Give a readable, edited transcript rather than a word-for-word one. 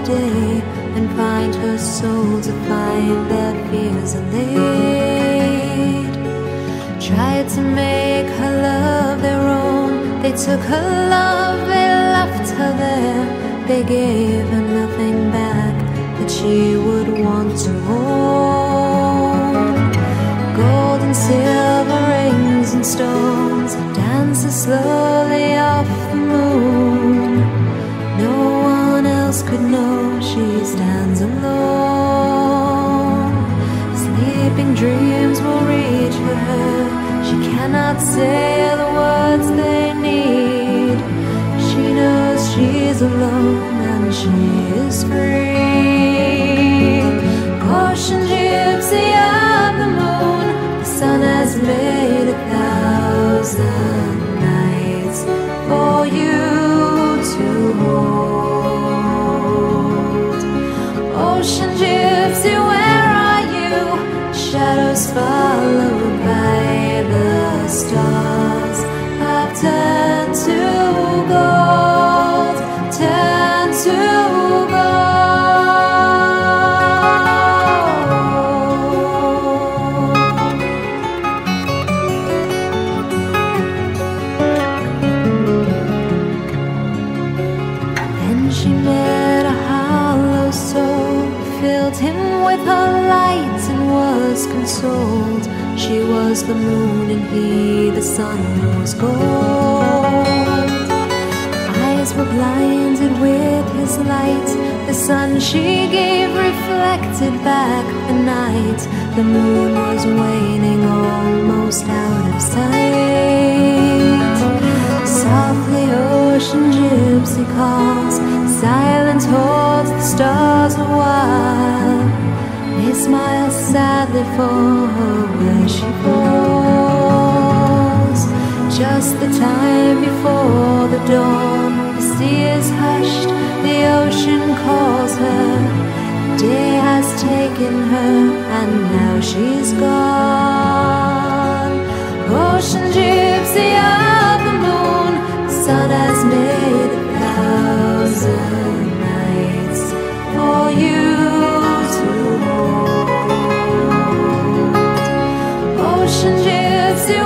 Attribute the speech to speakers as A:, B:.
A: day and find her soul to find their fears allayed. Tried to make her love their own. They took her love, they left her there. They gave her nothing back that she would want to own. Gold and silver rings and stones dances slowly off the moon. No one else could know she stands alone. Sleeping dreams will reach for her. She cannot say the words they need. She knows she's alone and she is free. Ocean gypsy of the moon, the sun has made 1,000 nights for you to hold. Ocean gypsy, where are you? Shadows followed by the stars have turned to gold, turned to gold. Then she met a hollow soul, filled him with her light and was consoled. She was the moon and he the sun was gold. Eyes were blinded with his light. The sun she gave reflected back the night. The moon was waning, almost out of sight. Softly ocean gypsy calls, silent holds the stars a while. They smile sadly for her where she falls. Just the time before the dawn, the sea is hushed, the ocean calls her. Day has taken her and now she's gone. Ocean gypsy of the moon, the sun has made 1,000 nights for you to hold. Ocean gypsy,